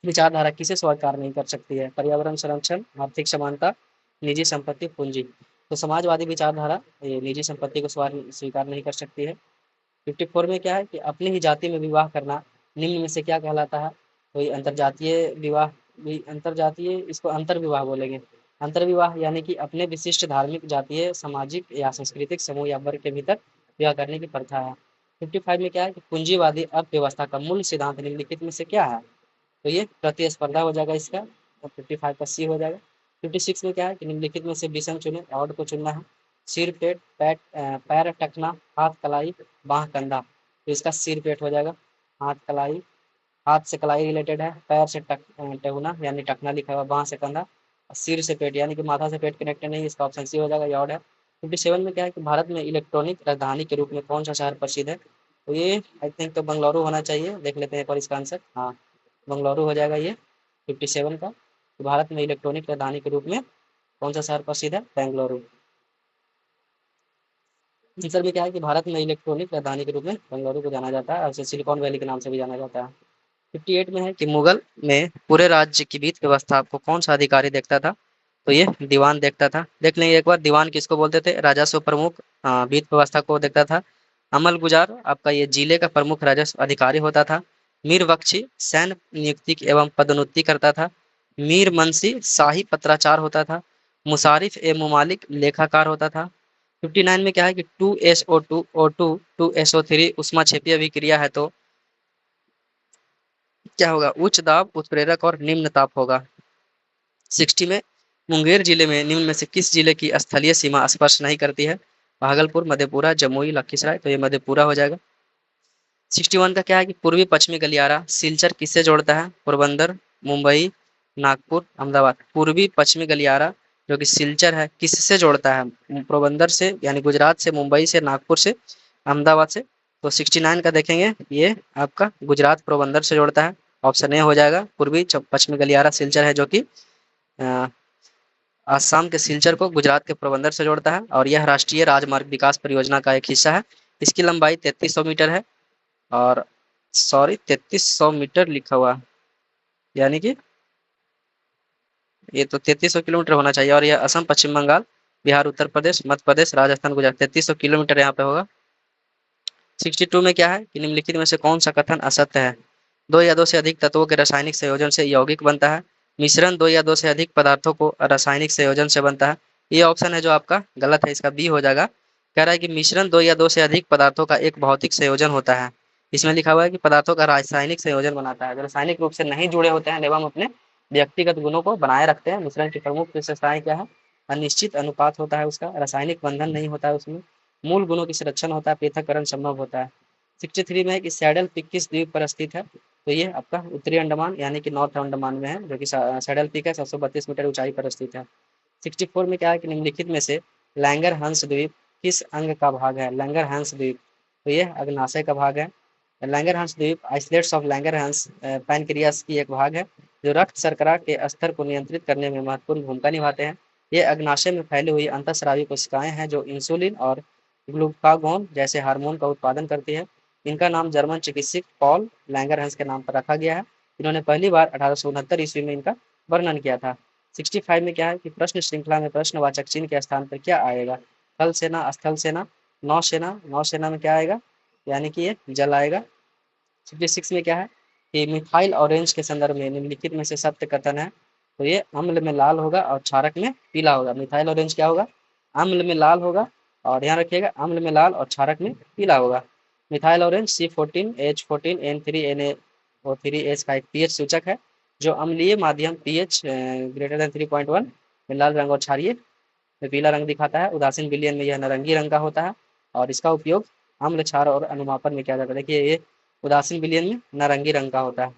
विचारधारा किसे स्वीकार नहीं कर सकती है? पर्यावरण संरक्षण, आर्थिक समानता, निजी संपत्ति, पूंजी। तो समाजवादी विचारधारा निजी संपत्ति को स्वीकार नहीं कर सकती है। 54 में क्या है कि अपनी ही जाति में विवाह करना निम्न में से क्या कहलाता है? तो ये अंतरजातीय विवाह, अंतरजातीय इसको अंतर विवाह बोलेंगे। अंतर विवाह यानी कि अपने विशिष्ट धार्मिक, जातीय, सामाजिक या सांस्कृतिक समूह या वर्ग के भीतर विवाह करने की प्रथा है। 55 में क्या है कि पूंजीवादी अर्थव्यवस्था का मूल सिद्धांत निम्नलिखित में से क्या है? तो ये प्रतिस्पर्धा हो जाएगा इसका, और 55 का सी हो जाएगा। 56 में क्या है कि निम्नलिखित में से विषम चुने, ऑड को चुनना है। सिर पेट, पैर टखना, हाथ कलाई, बाह कंधा। तो इसका सिर पेट हो जाएगा। हाथ कलाई, हाथ से कलाई रिलेटेड है, पैर से टहना यानी टखना लिखा हुआ, बाह से कंधा, सिर से पेट यानी कि माथा से पेट कनेक्टेड नहीं, इसका ऑप्शन सी हो जाएगा, यॉड है। 57 में क्या है कि भारत में इलेक्ट्रॉनिक राजधानी के रूप में कौन सा शहर प्रसिद्ध है? तो ये आई थिंक तो बंगलुरु होना चाहिए, देख लेते हैं एक बार इसका आंसर। हाँ, बंगलुरु हो जाएगा ये 57 का। तो भारत में इलेक्ट्रॉनिक राजधानी के रूप में कौन सा शहर प्रसिद्ध है? बेंगलुरु। आंसर में क्या है कि भारत में इलेक्ट्रॉनिक राजधानी के रूप में बेंगलुरु को जाना जाता है, और इसे सिलिकॉन वैली के नाम से भी जाना जाता है। 58 में है कि मुगल में पूरे राज्य की वित्त व्यवस्था को कौन सा अधिकारी देखता था? तो ये दीवान देखता था। देख लेंगे एक बार, दीवान किसको बोलते थे? राजस्व प्रमुख वित्त व्यवस्था को देखता था। अमल गुजार आपका ये जिले का प्रमुख राजस्व अधिकारी होता था। मीर बख्शी सैन्य नियुक्ति एवं पदोन्नति करता था। मीर मुंशी शाही पत्राचार होता था। मुसारिफ ए मुमालिक लेखाकार होता था। 59 में क्या है कि 2SO2 O2 2SO3 उष्मा क्षेपीय अभिक्रिया है, तो क्या होगा? उच्च दाब, उत्प्रेरक और निम्न ताप होगा। 60 में मुंगेर जिले में निम्न में से किस जिले की स्थलीय सीमा स्पर्श नहीं करती है? भागलपुर, मधेपुरा, जमुई, लखीसराय। तो ये मधेपुरा हो जाएगा। 61 का क्या है कि पूर्वी पश्चिमी गलियारा सिलचर किससे जोड़ता है? पोरबंदर, मुंबई, नागपुर, अहमदाबाद। पूर्वी पश्चिमी गलियारा जो कि सिलचर है किससे जोड़ता है? पोरबंदर से यानी गुजरात से, मुंबई से, नागपुर से, अहमदाबाद से। तो 69 का देखेंगे, ये आपका गुजरात पोरबंदर से जोड़ता है, ऑप्शन ए हो जाएगा। पूर्वी पश्चिमी गलियारा सिलचर है जो कि आसाम के सिलचर को गुजरात के पोरबंदर से जोड़ता है, और यह राष्ट्रीय राजमार्ग विकास परियोजना का एक हिस्सा है। इसकी लंबाई 3300 मीटर है और सॉरी 3300 मीटर लिखा हुआ, यानी कि ये तो 3300 किलोमीटर होना चाहिए। और यह असम, पश्चिम बंगाल, बिहार, उत्तर प्रदेश, मध्य प्रदेश, राजस्थान, गुजरात 3300 किलोमीटर यहाँ पे होगा। 62 में क्या है कि निम्नलिखित में से कौन सा कथन असत्य है? दो या दो से अधिक तत्वों के रासायनिक संयोजन से यौगिक बनता है। मिश्रण दो या दो से अधिक पदार्थों को रासायनिक संयोजन से बनता है। ये ऑप्शन है जो आपका गलत है, इसका बी हो जाएगा। कह रहा है कि मिश्रण दो या दो से अधिक पदार्थों का एक भौतिक संयोजन होता है। इसमें लिखा हुआ है कि पदार्थों का रासायनिक संयोजन बनाता है। जो रासायनिक रूप से नहीं जुड़े होते हैं एवं अपने व्यक्तिगत गुणों को बनाए रखते हैं। मिश्रण की प्रमुख विशेषताएं क्या है? अनिश्चित अनुपात होता है उसका, रासायनिक बंधन नहीं होता है उसमें, मूल गुणों की संरक्षण होता है, पृथक्करण संभव होता है। 63 में है कि सैडल पीक किस द्वीप पर स्थित है? तो ये आपका उत्तरी अंडमान यानी कि नॉर्थ अंडमान में है, जो कि सैडल पीक है 732 मीटर ऊंचाई पर स्थित है। 64 में क्या है कि निम्नलिखित में से लैंगर हंस द्वीप किस अंग का भाग है? लैंगर हंस द्वीप, तो ये अग्नाशय का भाग है। लैंगर हंस द्वीप आइसलेट्स ऑफ लैंगर हंस पैनक्रियास की एक भाग है, जो रक्त शर्करा के स्तर को नियंत्रित करने में महत्वपूर्ण भूमिका निभाते हैं। ये अग्नाशय में फैली हुई अंतःस्रावी कोशिकाएं हैं जो इंसुलिन और ग्लूकागोन जैसे हार्मोन का उत्पादन करती है। इनका नाम जर्मन चिकित्सक पॉल लैंगरहंस के नाम पर रखा गया है। इन्होंने पहली बार 1869 ईस्वी में इनका वर्णन किया था। 65 में क्या है कि प्रश्न श्रृंखला में प्रश्नवाचक चिन्ह के स्थान पर क्या आएगा? थल सेना, स्थल सेना, नौसेना, नौसेना में क्या आएगा? यानी कि ये जल आएगा। 66 में क्या है कि मिथाइल ऑरेंज के संदर्भ में निम्नलिखित में से सत्य कथन है? तो ये अम्ल में लाल होगा और क्षारक में पीला होगा। मिथाइल ऑरेंज क्या होगा? अम्ल में लाल होगा, और ध्यान रखिएगा अम्ल में लाल और क्षारक में पीला होगा। मिथाइल ऑरेंज C14H14N3NaO3 का एक पीएच सूचक है, जो अम्लीय माध्यम पीएच ग्रेटर देन 3.1 में लाल रंग और क्षारीय में पीला रंग दिखाता है। उदासीन विलयन में यह नारंगी रंग का होता है और इसका उपयोग अम्ल, क्षार और अनुमापन में किया जाता है। देखिए ये उदासीन विलयन में नारंगी रंग का होता है।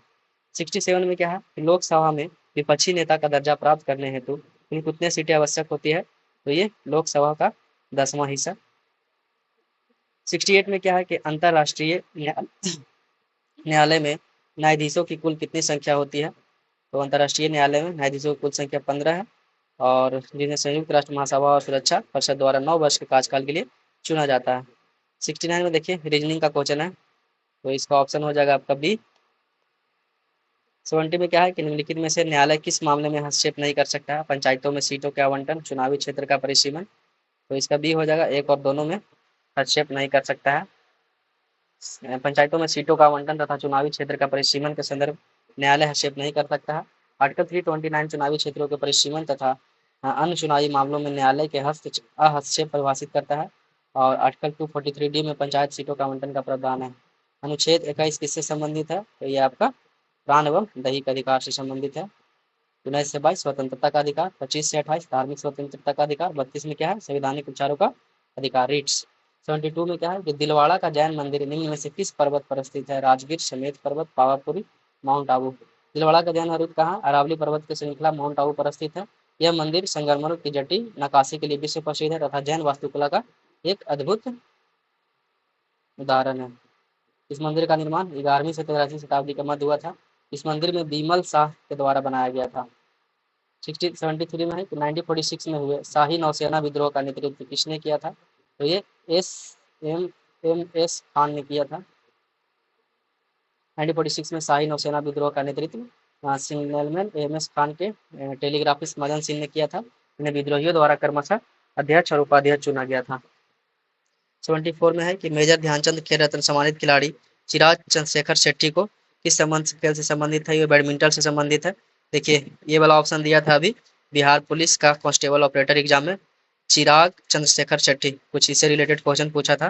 67 में क्या है कि लोकसभा में विपक्षी नेता का दर्जा प्राप्त करने हेतु कुल कितने सीटें आवश्यक होती है? तो ये लोकसभा का 10वां हिस्सा। 68 में क्या है कि अंतर्राष्ट्रीय न्यायालय में न्यायाधीशों की कुल कितनी संख्या होती है? तो अंतर्राष्ट्रीय न्यायालय में न्यायाधीशों की कुल संख्या 15 है, और जिन्हें संयुक्त राष्ट्र महासभा और सुरक्षा परिषद द्वारा 9 वर्ष के कार्यकाल के लिए चुना जाता है। 69 में देखिए रीजनिंग का क्वेश्चन है, तो इसका ऑप्शन हो जाएगा आपका बी। 70 में क्या है कि निम्नलिखित में से न्यायालय किस मामले में हस्तक्षेप नहीं कर सकता है? पंचायतों में सीटों के आवंटन, चुनावी क्षेत्र का परिसीमन, तो इसका बी हो जाएगा। एक और दोनों में हस्तक्षेप नहीं कर सकता है। पंचायतों में सीटों का आवंटन तथा चुनावी क्षेत्र का परिसीमन के संदर्भ न्यायालय हस्तक्षेप नहीं कर सकता है। आर्टिकल 329 चुनावी क्षेत्रों के परिसीमन तथा अन्य चुनावी मामलों में न्यायालय के हस्तक्षेप परिभाषित करता है। और आर्टिकल 243D में पंचायत सीटों का आवंटन का प्रावधान है। अनुच्छेद 21 किससे संबंधित है? तो ये आपका प्राण एवं दैहिक अधिकार से संबंधित है। 19 से 22 स्वतंत्रता का अधिकार, 25 से 28 धार्मिक स्वतंत्रता का अधिकार, 32 में क्या है संवैधानिक उपचारों का अधिकार, रिट्स। 72 में क्या है कि दिलवाड़ा का जैन मंदिर निम्न में से किस पर्वत पर स्थित है? राजगीर, समेत पर्वत, पावापुरी, माउंट आबू। दिलवाड़ा का जैन मंदिर कहाँ? अरावली पर्वत की श्रृंखला माउंट आबू पर स्थित है। यह मंदिर संगमरमर की जटिल नक्काशी के लिए विश्व प्रसिद्ध है तथा जैन वास्तुकला का एक अद्भुत उदाहरण है। इस मंदिर का निर्माण 11वीं से 13वीं शताब्दी के मध्य हुआ था। इस मंदिर में बीमल शाह के द्वारा बनाया गया था। 73 में है कि 1946 में हुए शाही नौसेना विद्रोह का नेतृत्व किसने किया था? तो ये एस खान ने किया था। 1946 में शाही नौसेना विद्रोह का नेतृत्व सिग्नलमैन एस खान के टेलीग्राफिस्ट मदन सिंह ने किया था। इन्हें विद्रोहियों द्वारा क्रमशः अध्यक्ष और उपाध्यक्ष चुना गया था। 74 में है कि मेजर ध्यानचंद खेल रत्न सम्मानित खिलाड़ी चिराग चंद्रशेखर शेट्टी को किस संबंध खेल से संबंधित है? ये बैडमिंटन से संबंधित है। देखिए ये वाला ऑप्शन दिया था अभी बिहार पुलिस का कांस्टेबल ऑपरेटर एग्जाम में, चिराग चंद्रशेखर शेट्टी, कुछ इससे रिलेटेड क्वेश्चन पूछा था,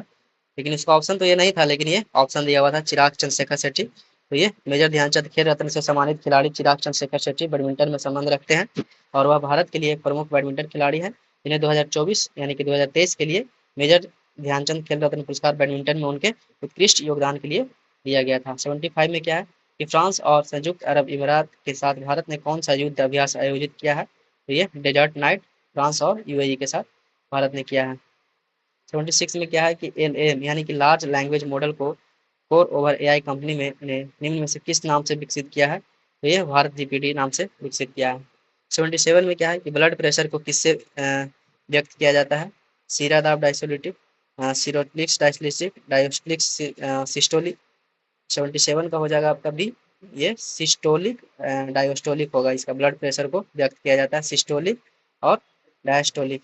लेकिन इसका ऑप्शन तो ये नहीं था, लेकिन ये ऑप्शन दिया हुआ था चिराग चंद्रशेखर शेट्टी। तो ये मेजर ध्यानचंद खेल रत्न से सम्मानित खिलाड़ी चिराग चंद्रशेखर शेट्टी बैडमिंटन में संबंध रखते हैं, और वह भारत के लिए एक प्रमुख बैडमिंटन खिलाड़ी है। इन्हें 2024 यानी कि 2023 के लिए मेजर ध्यानचंद खेल रत्न पुरस्कार बैडमिंटन में उनके उत्कृष्ट योगदान के लिए दिया गया था। 75 में क्या है कि फ्रांस और संयुक्त अरब इमारात के साथ भारत ने कौन सा युद्ध अभ्यास आयोजित किया है? तो ये डेजर्ट नाइट फ्रांस और यूएई के साथ भारत ने किया है। 76 में क्या है कि LLM यानी कि लार्ज लैंग्वेज मॉडल को कोर ओवर एआई कंपनी में ने निम्न में से किस नाम से विकसित किया है? तो ये भारत जीपीटी नाम से विकसित किया है। 77 में क्या है कि ब्लड प्रेशर को किससे व्यक्त किया जाता है? सीरा दाब डायस्टोलिटिक सीरोक्लिक्स, डायस्लिसिक, डायोस्टिक्स, सिस्टोलिक। 77 का हो जाएगा आपका बी, ये सिस्टोलिक डायोस्टोलिक होगा। इसका ब्लड प्रेशर को व्यक्त किया जाता है सिस्टोलिक और डायस्टोलिक।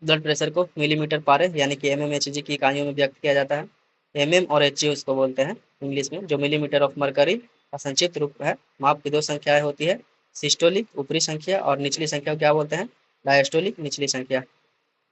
ब्लड प्रेशर को मिलीमीटर पारे यानी कि mmHg की इकाइयों में व्यक्त किया जाता है। mm और hg उसको बोलते हैं इंग्लिश में, जो मिलीमीटर ऑफ मरकरी का संक्षिप्त रूप है। माप की दो संख्याएं होती है, सिस्टोलिक ऊपरी संख्या और निचली संख्या को क्या बोलते हैं, डायस्टोलिक निचली संख्या।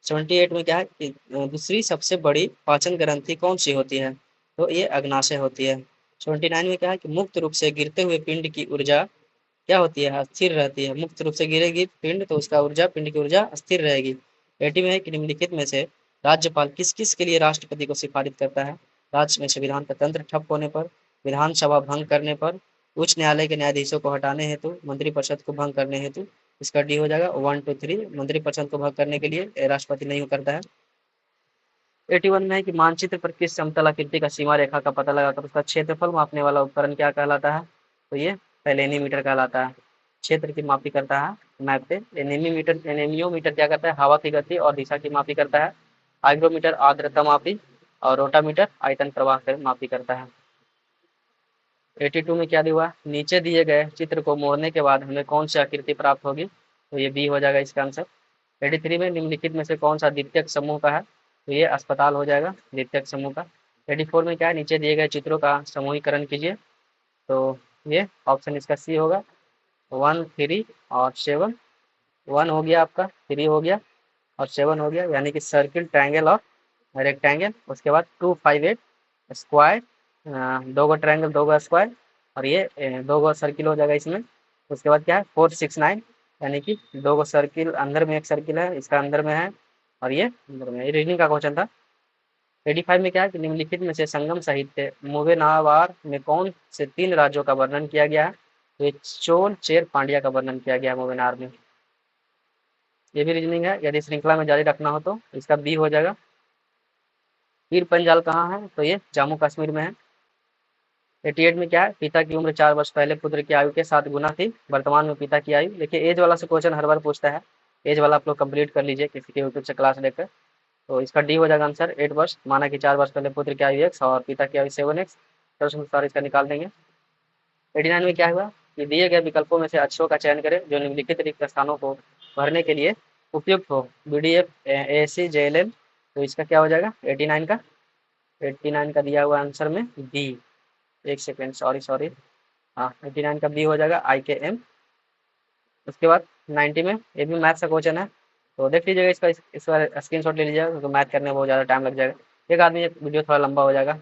78 में क्या है कि दूसरी सबसे बड़ी पाचन ग्रंथि कौन सी होती है, तो ये अग्नाशय होती है। 79 में क्या है कि मुक्त रूप से गिरते हुए पिंड की ऊर्जा क्या होती है, स्थिर रहती है। मुक्त रूप से गिरेगी पिंड तो उसका ऊर्जा, पिंड की ऊर्जा स्थिर रहेगी। 80 में है कि निम्नलिखित में से राज्यपाल किस किस के लिए राष्ट्रपति को सिफारिश करता है। राज्य में संविधान का तंत्र ठप होने पर, विधानसभा भंग करने पर, उच्च न्यायालय के न्यायाधीशों को हटाने हेतु, मंत्रिपरिषद को भंग करने हेतु। इसका डी हो जाएगा 1 2 3। मंत्रिपरिषद को भंग करने के लिए राष्ट्रपति नहीं करता है। 81 में है कि मानचित्र पर किस समतल आकृति का सीमा रेखा का पता लगाकर उसका क्षेत्रफल मापने वाला उपकरण क्या कहलाता है, तो ये एनेमीटर कहलाता है। क्षेत्र की मापी करता है मैप पे। एनेमियोमीटर क्या करता है, हवा की गति और दिशा की मापी करता है। हाइग्रोमीटर आर्द्रता मापी और रोटामीटर आयतन प्रवाह की मापी करता है। 82 में क्या दिया हुआ, नीचे दिए गए चित्र को मोड़ने के बाद हमें कौन सी आकृति प्राप्त होगी, तो ये बी हो जाएगा इसका आंसर। 83 में निम्नलिखित में से कौन सा द्वितीयक समूह का है, तो ये अस्पताल हो जाएगा द्वितीयक समूह का। 84 में क्या है, नीचे दिए गए चित्रों का समूहीकरण कीजिए, तो ये ऑप्शन इसका सी होगा 1 3 और 7। 1 हो गया आपका, 3 हो गया और 7 हो गया, यानी कि सर्किल, ट्रायंगल और रेक्टेंगल। उसके बाद 2 5 8 स्क्वायर, दो गो ट्रायंगल दो गो स्क्वायर और ये दो गो सर्किल हो जाएगा इसमें। उसके बाद क्या है 4 6 9, यानी कि दो गो सर्किल, अंदर में एक सर्किल है, इसका अंदर में है और ये अंदर में। ये रीजनिंग का क्वेश्चन था। 85 में क्या है कि निम्नलिखित में से संगम साहित्य मूवेनावार में कौन से 3 राज्यों का वर्णन किया गया है, तो ये चोल चेर पांड्या का वर्णन किया गया है मूवेनार में। ये भी रीजनिंग है, यदि श्रृंखला में जारी रखना हो तो इसका बी हो जाएगा। पीर पंजाल कहाँ है, तो ये जम्मू कश्मीर में है। 88 में क्या है, पिता की उम्र 4 वर्ष पहले पुत्र की आयु के 7 गुना थी, वर्तमान में पिता की आयु। देखिए एज वाला से क्वेश्चन हर बार पूछता है, एज वाला आप लोग कंप्लीट कर लीजिए किसी के यूट्यूब से क्लास लेकर। तो इसका डी हो जाएगा आंसर 8 वर्ष, माना कि 4 वर्ष पहले पुत्र की आयु x और पिता की आयु 7x। प्रश्न अनुसार इसका निकाल देंगे। 89 में क्या हुआ कि दिए गए विकल्पों में से अच्छों का चयन करें जो निम्नलिखित रिक्त स्थानों को भरने के लिए उपयुक्त हो। BDF ASC JLL, तो इसका क्या हो जाएगा 89 का। 89 का दिया हुआ आंसर में बी, एक सेकेंड सॉरी सॉरी, हाँ 89 का बी हो जाएगा IKM। उसके बाद 90 में ये भी मैथ्स का क्वेश्चन है, तो देख लीजिएगा इसका, इस बार स्क्रीन शॉट ले लीजिएगा क्योंकि मैथ करने में बहुत ज़्यादा टाइम लग जाएगा। एक आदमी एक वीडियो थोड़ा लंबा हो जाएगा,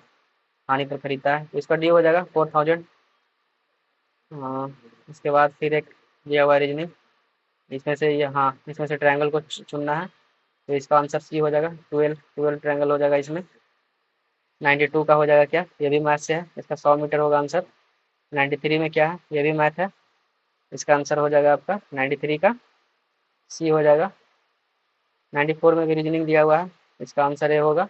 हानि पर खरीदता है, तो इसका डी हो जाएगा 4000। हाँ, उसके बाद फिर एक दिया हुआ रीजनिंग, इसमें से ये, हाँ इसमें से ट्रायंगल को चुनना है, तो इसका आंसर सी हो जाएगा 12 12 ट्रायंगल हो जाएगा इसमें। 92 का हो जाएगा क्या, ये भी मैथ से है, इसका 100 मीटर होगा आंसर। 93 में क्या है, ये भी मैथ है, इसका आंसर हो जाएगा आपका 93 का सी हो जाएगा। 94 में भी रीजनिंग दिया हुआ है, इसका आंसर ये होगा।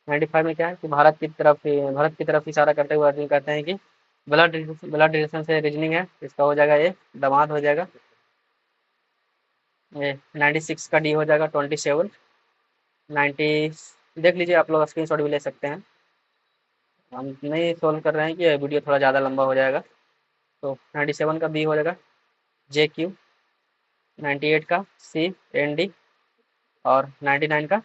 95 में क्या है कि भारत की तरफ इशारा करते हुए अर्जुन कहते हैं कि ब्लड ब्लड रिलेशन से रीजनिंग है, इसका हो जाएगा ये दामाद हो जाएगा। ये 96 का डी हो जाएगा 27। 90 देख लीजिए, आप लोग स्क्रीन शॉट भी ले सकते हैं, हम नहीं सोल्व कर रहे हैं कि वीडियो थोड़ा ज़्यादा लंबा हो जाएगा। तो 97 का बी हो जाएगा JQ, 98 का CND और 99 का,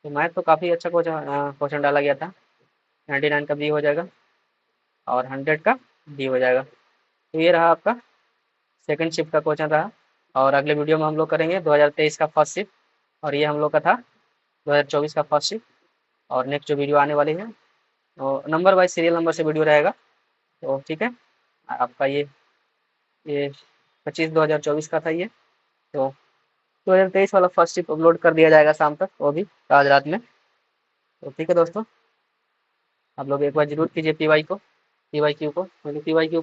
तो मैथ तो काफ़ी अच्छा क्वेश्चन डाला गया था। 99 का बी हो जाएगा और 100 का डी हो जाएगा। तो ये रहा आपका सेकंड शिफ्ट का क्वेश्चन रहा, और अगले वीडियो में हम लोग करेंगे 2023 का फर्स्ट शिफ्ट, और ये हम लोग का था 2024 का फर्स्ट शिफ्ट। और नेक्स्ट जो वीडियो आने वाली है तो नंबर वाइज सीरियल नंबर से वीडियो रहेगा, तो ठीक है। आपका ये 25/2024 का था ये, तो 2023 वाला फर्स्ट शिफ्ट अपलोड कर दिया जाएगा शाम तक, वो भी आज रात में। तो ठीक है दोस्तों, आप लोग एक बार जरूर कीजिए PYQ को, क्योंकि PYQ